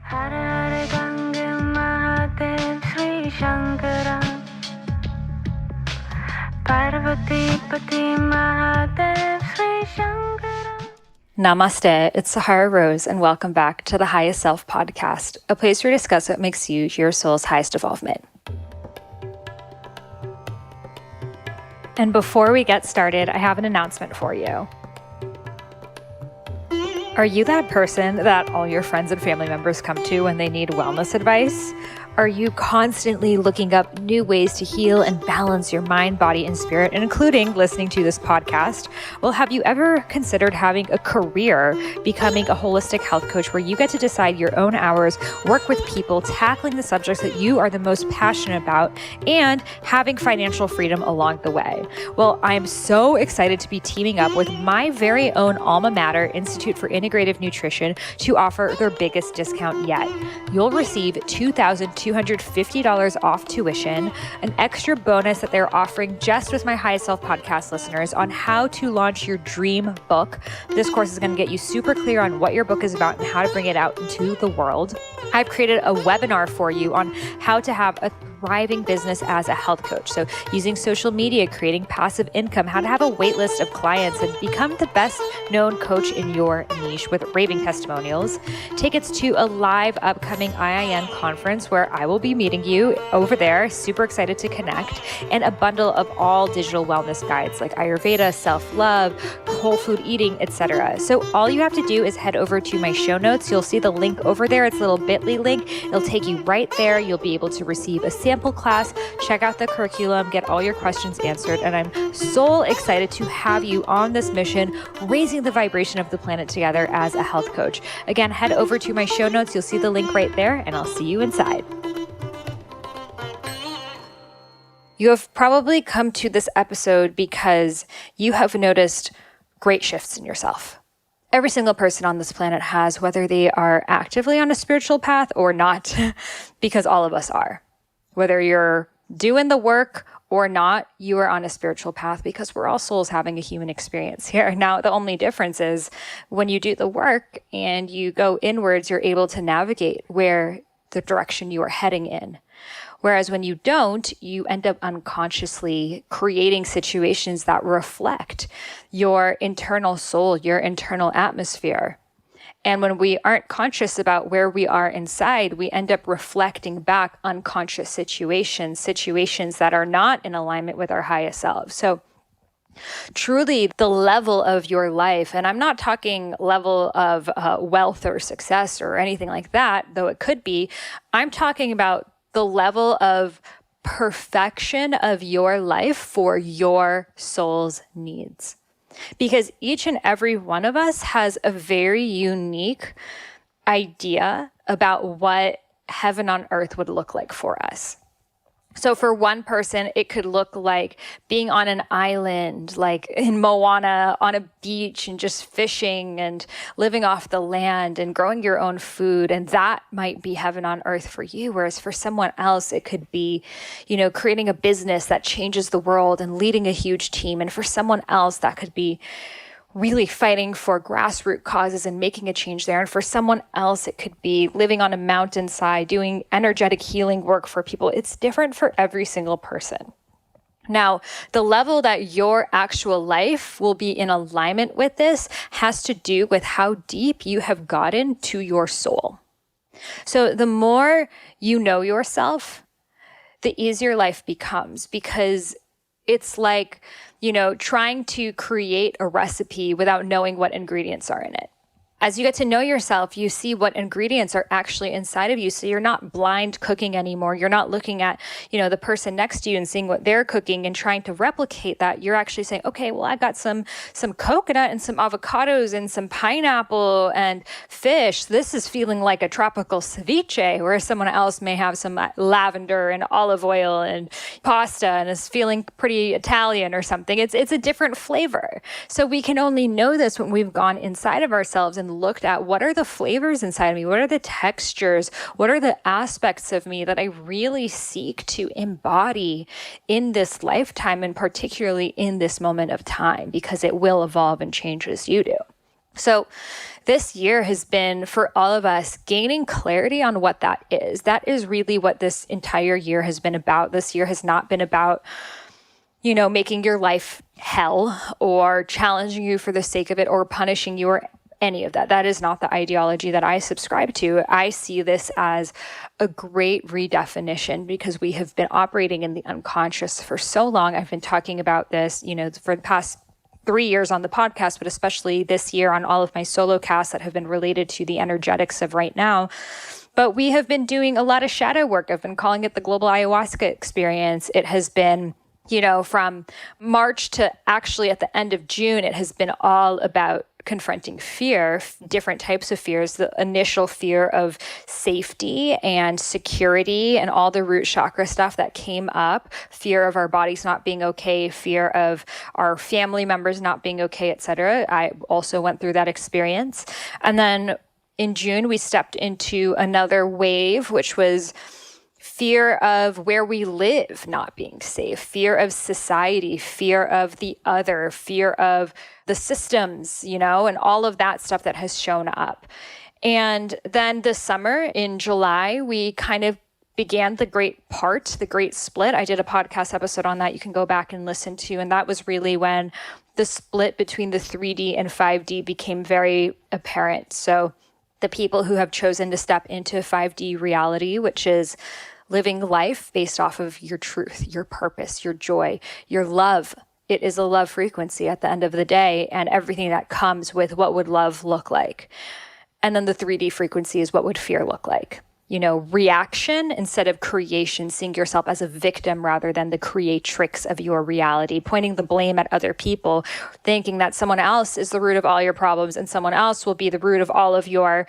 Hare Gange Mahadev Sri Shankara Parvati Pati Mahadev Sri Shankara. Namaste, it's Sahara Rose, and welcome back to the Highest Self podcast, a place where we discuss what makes you your soul's highest evolvement. And before we get started, I have an announcement for you. Are you that person that all your friends and family members come to when they need wellness advice? Are you constantly looking up new ways to heal and balance your mind, body, and spirit, including listening to this podcast? Well, have you ever considered having a career becoming a holistic health coach where you get to decide your own hours, work with people, tackling the subjects that you are the most passionate about, and having financial freedom along the way? Well, I'm so excited to be teaming up with my very own alma mater, Institute for Integrative Nutrition, to offer their biggest discount yet. You'll receive $2,250 off tuition, an extra bonus that they're offering just with my Highest Self podcast listeners on how to launch your dream book. This course is going to get you super clear on what your book is about and how to bring it out into the world. I've created a webinar for you on how to have a thriving business as a health coach. So using social media, creating passive income, how to have a wait list of clients and become the best known coach in your niche with raving testimonials. Tickets to a live upcoming IIN conference where I will be meeting you over there. Super excited to connect. And a bundle of all digital wellness guides like Ayurveda, self-love, whole food eating, etc. So all you have to do is head over to my show notes. You'll see the link over there. It's a little bit.ly link. It'll take you right there. You'll be able to receive a sample class, check out the curriculum, get all your questions answered. And I'm so excited to have you on this mission, raising the vibration of the planet together as a health coach. Again, head over to my show notes. You'll see the link right there, and I'll see you inside. You have probably come to this episode because you have noticed great shifts in yourself. Every single person on this planet has, whether they are actively on a spiritual path or not, because all of us are. Whether you're doing the work or not, you are on a spiritual path because we're all souls having a human experience here. Now, the only difference is when you do the work and you go inwards, you're able to navigate where the direction you are heading in. Whereas when you don't, you end up unconsciously creating situations that reflect your internal soul, your internal atmosphere. And when we aren't conscious about where we are inside, we end up reflecting back unconscious situations that are not in alignment with our highest self. So truly the level of your life, and I'm not talking level of wealth or success or anything like that, though it could be, I'm talking about the level of perfection of your life for your soul's needs. Because each and every one of us has a very unique idea about what heaven on earth would look like for us. So for one person, it could look like being on an island, like in Moana, on a beach and just fishing and living off the land and growing your own food. And that might be heaven on earth for you. Whereas for someone else, it could be, creating a business that changes the world and leading a huge team. And for someone else, that could be really fighting for grassroots causes and making a change there. And for someone else, it could be living on a mountainside, doing energetic healing work for people. It's different for every single person. Now, the level that your actual life will be in alignment with this has to do with how deep you have gotten to your soul. So the more you know yourself, the easier life becomes, because it's like, trying to create a recipe without knowing what ingredients are in it. As you get to know yourself, you see what ingredients are actually inside of you. So you're not blind cooking anymore. You're not looking at, the person next to you and seeing what they're cooking and trying to replicate that. You're actually saying, okay, well, I got some coconut and some avocados and some pineapple and fish. This is feeling like a tropical ceviche, where someone else may have some lavender and olive oil and pasta and is feeling pretty Italian or something. It's a different flavor. So we can only know this when we've gone inside of ourselves and looked at what are the flavors inside of me, what are the textures, what are the aspects of me that I really seek to embody in this lifetime, and particularly in this moment of time, because it will evolve and change as you do. So this year has been, for all of us, gaining clarity on what that is. That is really what this entire year has been about. This year has not been about, making your life hell or challenging you for the sake of it or punishing you or any of that. That is not the ideology that I subscribe to. I see this as a great redefinition because we have been operating in the unconscious for so long. I've been talking about this, for the past 3 years on the podcast, but especially this year on all of my solo casts that have been related to the energetics of right now. But we have been doing a lot of shadow work. I've been calling it the global ayahuasca experience. It has been, from March to actually at the end of June, it has been all about confronting fear, different types of fears, the initial fear of safety and security and all the root chakra stuff that came up, fear of our bodies not being okay, fear of our family members not being okay, etc. I also went through that experience. And then in June, we stepped into another wave, which was fear of where we live not being safe, fear of society, fear of the other, fear of the systems, and all of that stuff that has shown up. And then this summer in July, we kind of began the great split. I did a podcast episode on that you can go back and listen to. And that was really when the split between the 3D and 5D became very apparent. So the people who have chosen to step into 5D reality, which is living life based off of your truth, your purpose, your joy, your love. It is a love frequency at the end of the day, and everything that comes with what would love look like. And then the 3D frequency is what would fear look like. Reaction instead of creation, seeing yourself as a victim rather than the creatrix of your reality, pointing the blame at other people, thinking that someone else is the root of all your problems and someone else will be the root of all of your,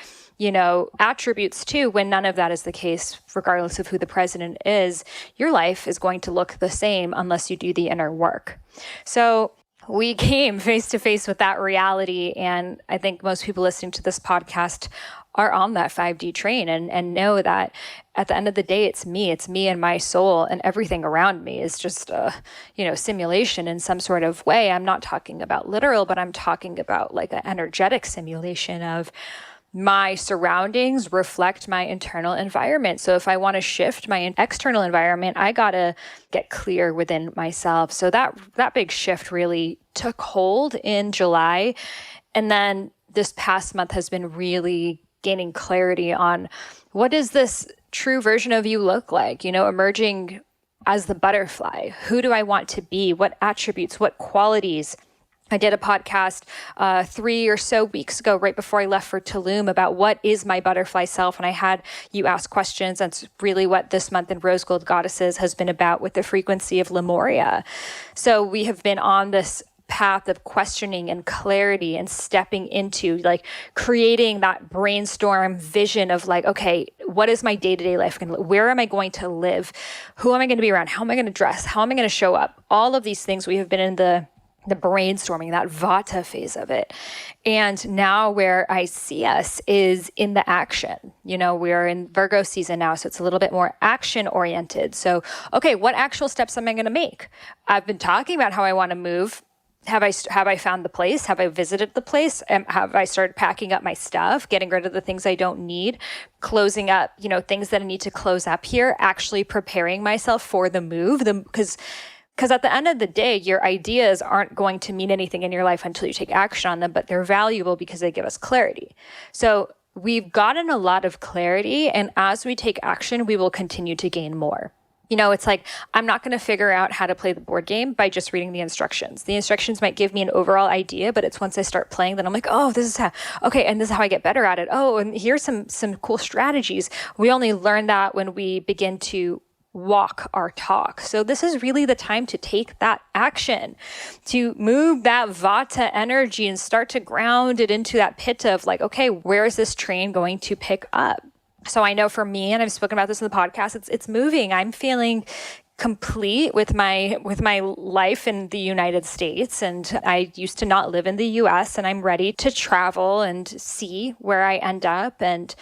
attributes too, when none of that is the case, regardless of who the president is. Your life is going to look the same unless you do the inner work. So we came face to face with that reality. And I think most people listening to this podcast are on that 5D train and know that at the end of the day, it's me and my soul, and everything around me is just a, simulation in some sort of way. I'm not talking about literal, but I'm talking about like an energetic simulation of my surroundings reflect my internal environment. So if I want to shift my external environment, I got to get clear within myself. So that big shift really took hold in July. And then this past month has been really gaining clarity on what does this true version of you look like, emerging as the butterfly. Who do I want to be? What attributes, what qualities? I did a podcast 3 or so weeks ago, right before I left for Tulum, about what is my butterfly self. And I had you ask questions. That's really what this month in Rose Gold Goddesses has been about with the frequency of Lemuria. So we have been on this path of questioning and clarity and stepping into like creating that brainstorm vision of like, okay, what is my day-to-day life going to look? Where am I going to live? Who am I going to be around? How am I going to dress? How am I going to show up? All of these things we have been in the brainstorming, that vata phase of it. And now where I see us is in the action. We're in Virgo season now, so it's a little bit more action oriented. So, okay, what actual steps am I going to make? I've been talking about how I want to move. Have I found the place? Have I visited the place? Have I started packing up my stuff, getting rid of the things I don't need, closing up, things that I need to close up here, actually preparing myself for the move? Because at the end of the day, your ideas aren't going to mean anything in your life until you take action on them, but they're valuable because they give us clarity. So we've gotten a lot of clarity, and as we take action, we will continue to gain more. It's like, I'm not going to figure out how to play the board game by just reading the instructions. The instructions might give me an overall idea, but it's once I start playing that I'm like, oh, this is how, okay, and this is how I get better at it. Oh, and here's some cool strategies. We only learn that when we begin to walk our talk. So this is really the time to take that action, to move that vata energy and start to ground it into that pitta of like, okay, where is this train going to pick up? So I know for me, and I've spoken about this in the podcast, it's moving. I'm feeling complete with my life in the United States. And I used to not live in the US, and I'm ready to travel and see where I end up. And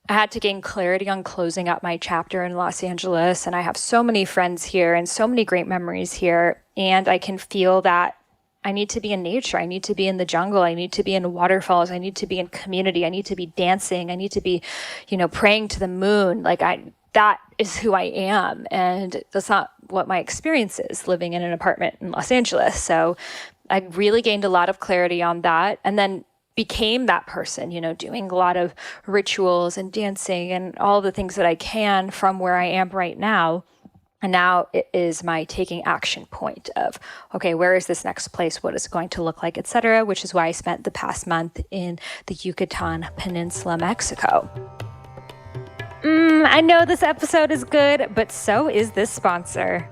I had to gain clarity on closing out my chapter in Los Angeles. And I have so many friends here and so many great memories here. And I can feel that I need to be in nature. I need to be in the jungle. I need to be in waterfalls. I need to be in community. I need to be dancing. I need to be, praying to the moon. That is who I am. And that's not what my experience is living in an apartment in Los Angeles. So I really gained a lot of clarity on that, and then became that person, doing a lot of rituals and dancing and all the things that I can from where I am right now. And now it is my taking action point of, okay, where is this next place? What is it going to look like, etc., which is why I spent the past month in the Yucatan Peninsula, Mexico. I know this episode is good, but so is this sponsor.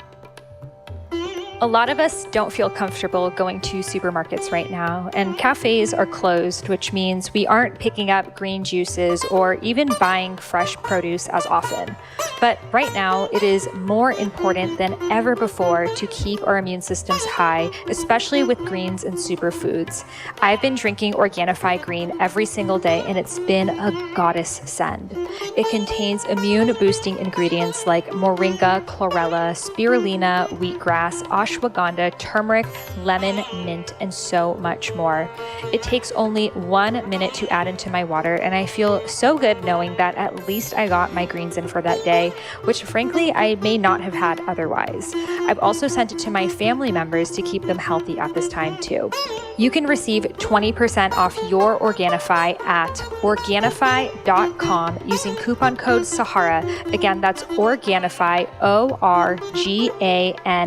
A lot of us don't feel comfortable going to supermarkets right now, and cafes are closed, which means we aren't picking up green juices or even buying fresh produce as often. But right now, it is more important than ever before to keep our immune systems high, especially with greens and superfoods. I've been drinking Organifi Green every single day, and it's been a goddess send. It contains immune-boosting ingredients like moringa, chlorella, spirulina, wheatgrass, ashwagandha, turmeric, lemon, mint, and so much more. It takes only 1 minute to add into my water, and I feel so good knowing that at least I got my greens in for that day, which frankly I may not have had otherwise. I've also sent it to my family members to keep them healthy at this time too. You can receive 20% off your Organifi at Organifi.com using coupon code Sahara. Again, that's Organifi, Organifi.com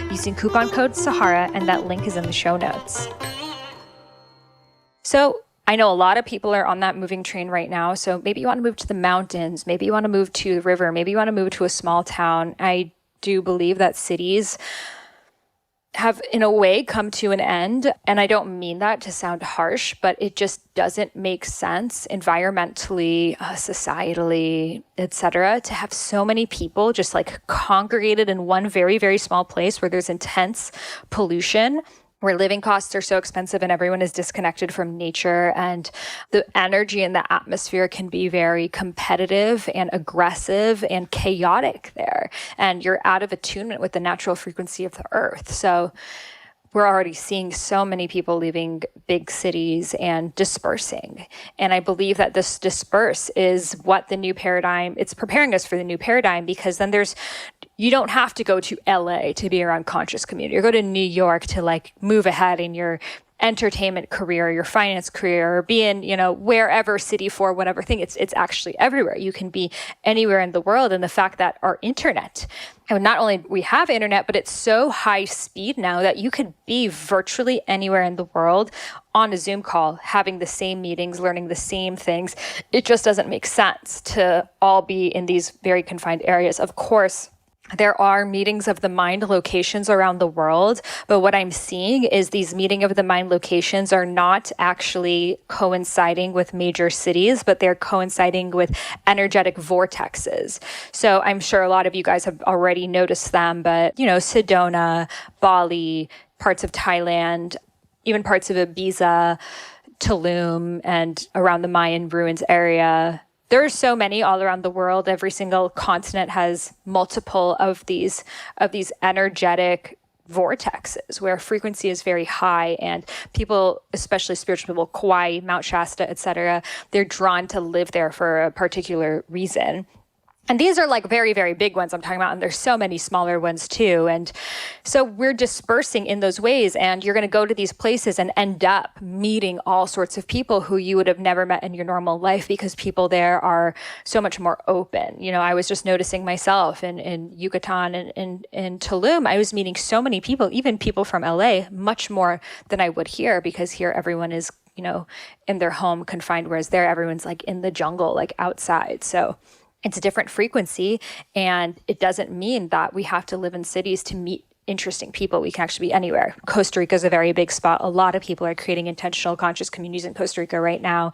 using coupon code Sahara, and that link is in the show notes. So I know a lot of people are on that moving train right now. So maybe you want to move to the mountains, maybe you want to move to the river, maybe you want to move to a small town. I do believe that cities have, in a way, come to an end. And I don't mean that to sound harsh, but it just doesn't make sense environmentally, societally, etc., to have so many people just congregated in one very, very small place where there's intense pollution, where living costs are so expensive and everyone is disconnected from nature, and the energy in the atmosphere can be very competitive and aggressive and chaotic there. And you're out of attunement with the natural frequency of the earth. So we're already seeing so many people leaving big cities and dispersing. And I believe that this disperse is what the new paradigm, it's preparing us for the new paradigm, because then you don't have to go to LA to be around conscious community, or go to New York to move ahead in your entertainment career, your finance career, or be in, wherever city for whatever thing. It's actually everywhere. You can be anywhere in the world. And the fact that our internet, and not only we have internet, but it's so high speed now that you could be virtually anywhere in the world on a Zoom call, having the same meetings, learning the same things. It just doesn't make sense to all be in these very confined areas. Of course, there are meetings of the mind locations around the world, but what I'm seeing is these meeting of the mind locations are not actually coinciding with major cities, but they're coinciding with energetic vortexes. So I'm sure a lot of you guys have already noticed them, but Sedona, Bali, parts of Thailand, even parts of Ibiza, Tulum, and around the Mayan ruins area. There are so many all around the world. Every single continent has multiple of these energetic vortexes where frequency is very high, and people, especially spiritual people, Kauai, Mount Shasta, etc., they're drawn to live there for a particular reason. And these are very, very big ones I'm talking about, and there's so many smaller ones too. And so we're dispersing in those ways, and you're going to go to these places and end up meeting all sorts of people who you would have never met in your normal life, because people there are so much more open. I was just noticing myself in Yucatan and in Tulum, I was meeting so many people, even people from LA, much more than I would here, because here everyone is, in their home confined, whereas there everyone's in the jungle, outside. So it's a different frequency, and it doesn't mean that we have to live in cities to meet interesting people. We can actually be anywhere. Costa Rica is a very big spot. A lot of people are creating intentional conscious communities in Costa Rica right now,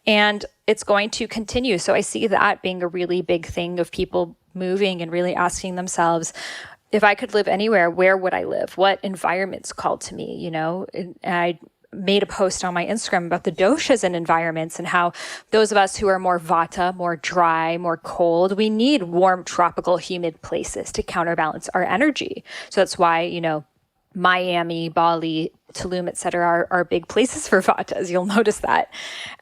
and it's going to continue. So I see that being a really big thing of people moving and really asking themselves, if I could live anywhere, where would I live? What environment's called to me? And I made a post on my Instagram about the doshas and environments, and how those of us who are more vata, more dry, more cold, we need warm, tropical, humid places to counterbalance our energy. So that's why, Miami, Bali, Tulum, et cetera, are big places for vatas. You'll notice that.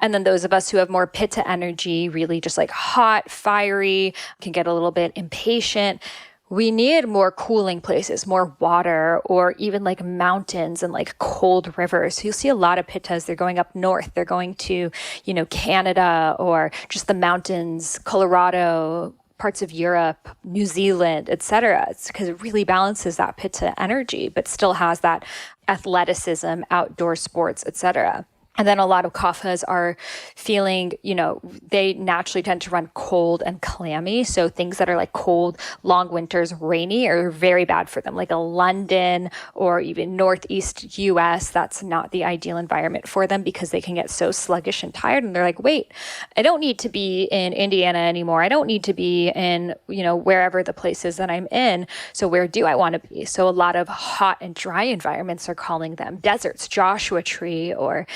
And then those of us who have more pitta energy, really just like hot, fiery, can get a little bit impatient. We need more cooling places, more water, or even like mountains and like cold rivers. So you'll see a lot of pittas. They're going up north. They're going to, Canada or just the mountains, Colorado, parts of Europe, New Zealand, etc. It's because it really balances that pitta energy, but still has that athleticism, outdoor sports, etc. And then a lot of kaphas are feeling, they naturally tend to run cold and clammy. So things that are like cold, long winters, rainy are very bad for them. Like a London or even Northeast US, that's not the ideal environment for them because they can get so sluggish and tired. And they're like, wait, I don't need to be in Indiana anymore. I don't need to be in, wherever the place is that I'm in. So where do I want to be? So a lot of hot and dry environments are calling them deserts, Joshua Tree, or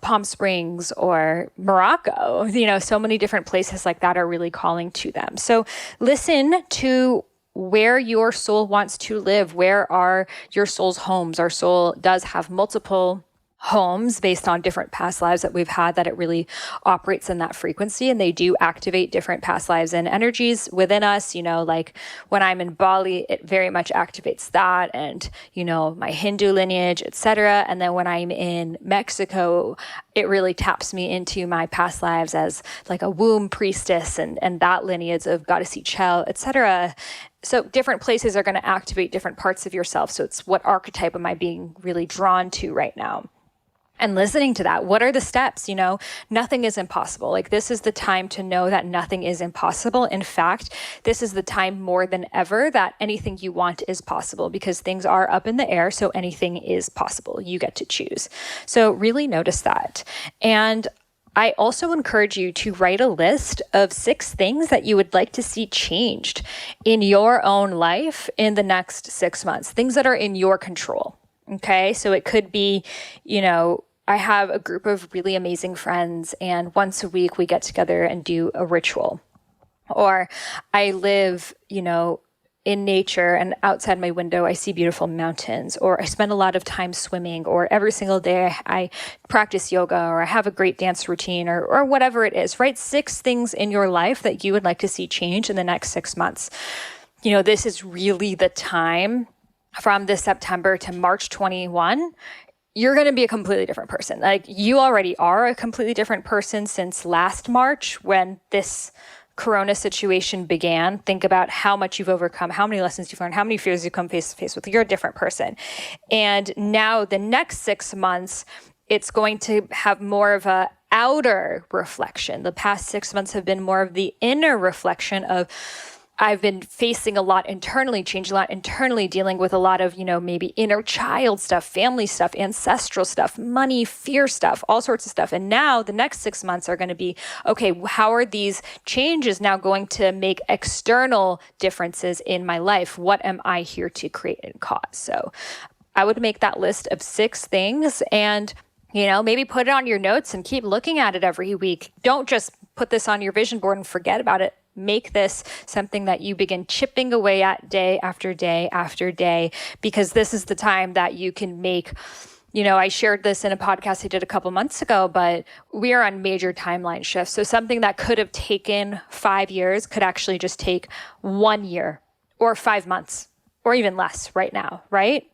Palm Springs or Morocco, so many different places like that are really calling to them. So listen to where your soul wants to live. Where are your soul's homes? Our soul does have multiple homes based on different past lives that we've had, that it really operates in that frequency, and they do activate different past lives and energies within us. Like when I'm in Bali, it very much activates that, and my Hindu lineage, etc. And then when I'm in Mexico, it really taps me into my past lives as like a womb priestess and that lineage of goddess Ichel, etc. So different places are going to activate different parts of yourself. So it's what archetype am I being really drawn to right now? And listening to that, what are the steps? Nothing is impossible. Like, this is the time to know that nothing is impossible. In fact, this is the time more than ever that anything you want is possible, because things are up in the air. So anything is possible. You get to choose. So really notice that. And I also encourage you to write a list of 6 things that you would like to see changed in your own life in the next 6 months, things that are in your control. Okay. So it could be, I have a group of really amazing friends, and once a week we get together and do a ritual. Or I live, in nature, and outside my window I see beautiful mountains. Or I spend a lot of time swimming. Or every single day I practice yoga, or I have a great dance routine, or whatever it is. Write 6 things in your life that you would like to see change in the next 6 months. This is really the time from this September to March 21. You're going to be a completely different person. Like, you already are a completely different person since last March when this Corona situation began. Think about how much you've overcome, how many lessons you've learned, how many fears you've come face to face with. You're a different person. And now the next 6 months, it's going to have more of a outer reflection. The past 6 months have been more of the inner reflection of, I've been facing a lot internally, changing a lot internally, dealing with a lot of, maybe inner child stuff, family stuff, ancestral stuff, money, fear stuff, all sorts of stuff. And now the next 6 months are going to be, okay, how are these changes now going to make external differences in my life? What am I here to create and cause? So I would make that list of 6 things and, maybe put it on your notes and keep looking at it every week. Don't just put this on your vision board and forget about it. Make this something that you begin chipping away at day after day after day, because this is the time that you can make, I shared this in a podcast I did a couple months ago, but we are on major timeline shifts. So something that could have taken 5 years could actually just take 1 year or 5 months or even less right now, right?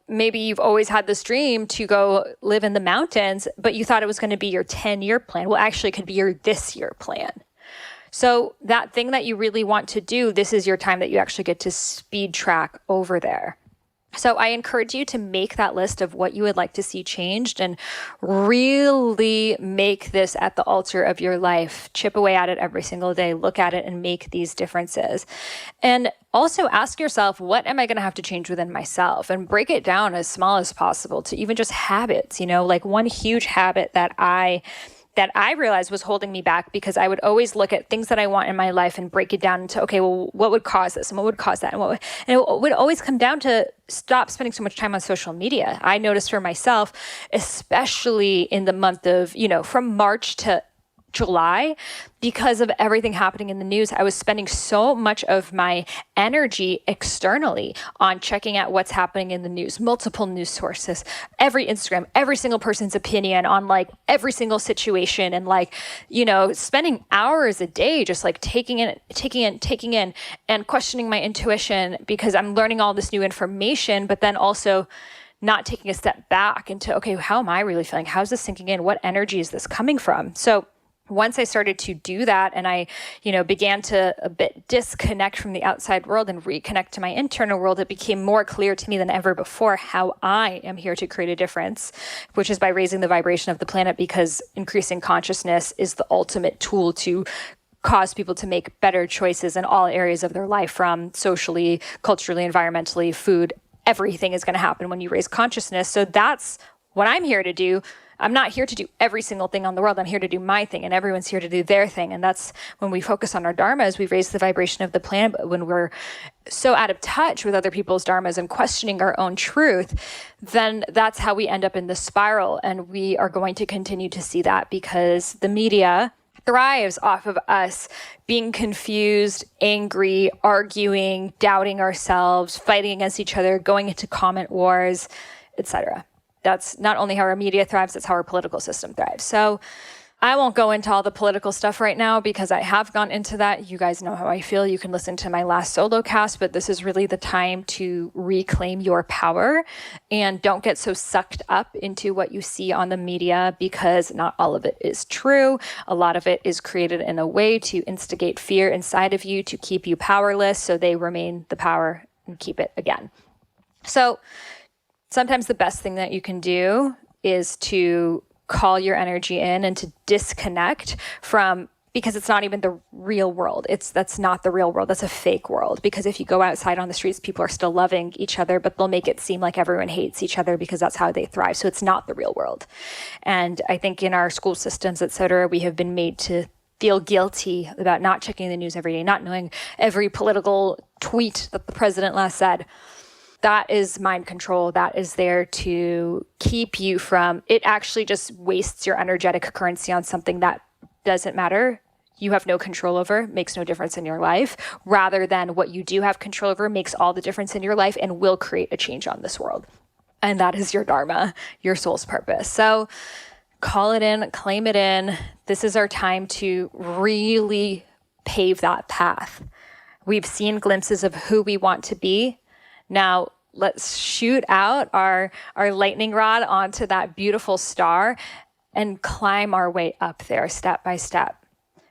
Maybe you've always had this dream to go live in the mountains, but you thought it was going to be your 10-year plan. Well, actually it could be your this year plan. So that thing that you really want to do, this is your time that you actually get to speed track over there. So I encourage you to make that list of what you would like to see changed and really make this at the altar of your life. Chip away at it every single day. Look at it and make these differences. And also ask yourself, what am I going to have to change within myself? And break it down as small as possible to even just habits. Like one huge habit that I realized was holding me back, because I would always look at things that I want in my life and break it down into, okay, well, what would cause this and what would cause that? And it would always come down to stop spending so much time on social media. I noticed for myself, especially in the month of, from March to July, because of everything happening in the news. I was spending so much of my energy externally on checking out what's happening in the news, multiple news sources, every Instagram, every single person's opinion on like every single situation, and like, spending hours a day just like taking in and questioning my intuition because I'm learning all this new information, but then also not taking a step back into, okay, how am I really feeling? How's this sinking in? What energy is this coming from? So once I started to do that and I, began to a bit disconnect from the outside world and reconnect to my internal world, it became more clear to me than ever before how I am here to create a difference, which is by raising the vibration of the planet, because increasing consciousness is the ultimate tool to cause people to make better choices in all areas of their life, from socially, culturally, environmentally, food. Everything is going to happen when you raise consciousness. So that's what I'm here to do. I'm not here to do every single thing on the world. I'm here to do my thing, and everyone's here to do their thing. And that's when we focus on our dharma, as we raise the vibration of the planet. But when we're so out of touch with other people's dharmas and questioning our own truth, then that's how we end up in the spiral. And we are going to continue to see that because the media thrives off of us being confused, angry, arguing, doubting ourselves, fighting against each other, going into comment wars, etc. That's not only how our media thrives, that's how our political system thrives. So I won't go into all the political stuff right now because I have gone into that. You guys know how I feel. You can listen to my last solo cast, but this is really the time to reclaim your power and don't get so sucked up into what you see on the media, because not all of it is true. A lot of it is created in a way to instigate fear inside of you to keep you powerless, so they remain the power and keep it again. So sometimes the best thing that you can do is to call your energy in and to disconnect from, because it's not even the real world. That's not the real world. That's a fake world. Because if you go outside on the streets, people are still loving each other, but they'll make it seem like everyone hates each other because that's how they thrive. So it's not the real world. And I think in our school systems, et cetera, we have been made to feel guilty about not checking the news every day, not knowing every political tweet that the president last said. That is mind control. That is there to keep you from, it actually just wastes your energetic currency on something that doesn't matter, you have no control over, makes no difference in your life, rather than what you do have control over makes all the difference in your life and will create a change on this world. And that is your dharma, your soul's purpose. So call it in, claim it in. This is our time to really pave that path. We've seen glimpses of who we want to be. Now, let's shoot out our lightning rod onto that beautiful star and climb our way up there step by step,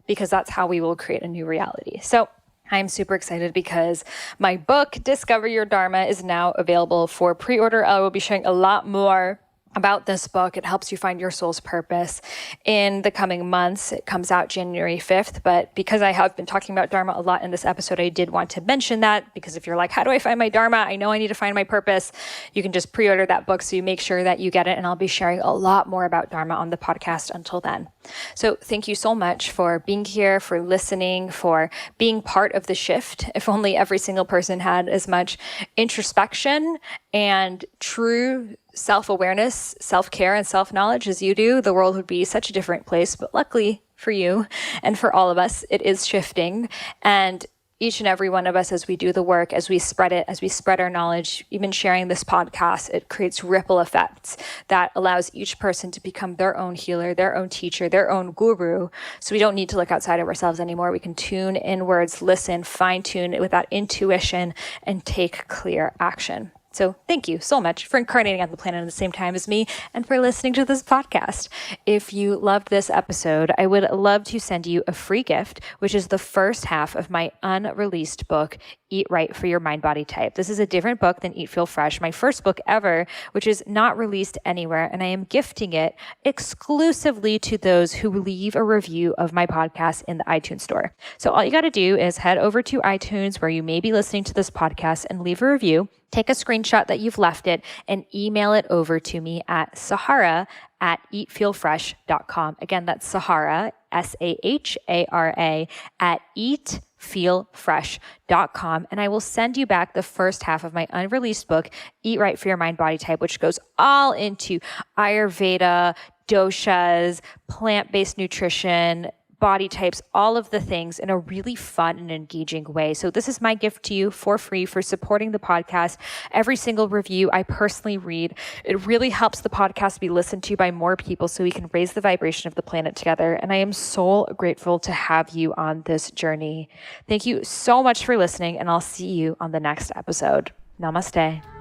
because that's how we will create a new reality. So I'm super excited because my book, Discover Your Dharma, is now available for pre-order. I will be sharing a lot more about this book. It helps you find your soul's purpose in the coming months. It comes out January 5th, but because I have been talking about Dharma a lot in this episode, I did want to mention that, because if you're like, how do I find my Dharma? I know I need to find my purpose. You can just pre-order that book so you make sure that you get it, and I'll be sharing a lot more about Dharma on the podcast until then. So thank you so much for being here, for listening, for being part of the shift. If only every single person had as much introspection and true self-awareness, self-care, and self-knowledge as you do, the world would be such a different place. But luckily for you and for all of us, it is shifting. And each and every one of us, as we do the work, as we spread it, as we spread our knowledge, even sharing this podcast, it creates ripple effects that allows each person to become their own healer, their own teacher, their own guru. So we don't need to look outside of ourselves anymore. We can tune inwards, listen, fine-tune it with that intuition, and take clear action. So thank you so much for incarnating on the planet at the same time as me and for listening to this podcast. If you loved this episode, I would love to send you a free gift, which is the first half of my unreleased book, Eat Right for Your Mind Body Type. This is a different book than Eat Feel Fresh, my first book ever, which is not released anywhere, and I am gifting it exclusively to those who leave a review of my podcast in the iTunes store. So all you got to do is head over to iTunes, where you may be listening to this podcast, and leave a review. Take a screenshot that you've left it and email it over to me at Sahara@eatfeelfresh.com. Again, that's Sahara, Sahara, at eatfeelfresh.com. And I will send you back the first half of my unreleased book, Eat Right for Your Mind Body Type, which goes all into Ayurveda, doshas, plant-based nutrition, body types, all of the things in a really fun and engaging way. So this is my gift to you for free for supporting the podcast. Every single review I personally read. It really helps the podcast be listened to by more people so we can raise the vibration of the planet together. And I am so grateful to have you on this journey. Thank you so much for listening, and I'll see you on the next episode. Namaste.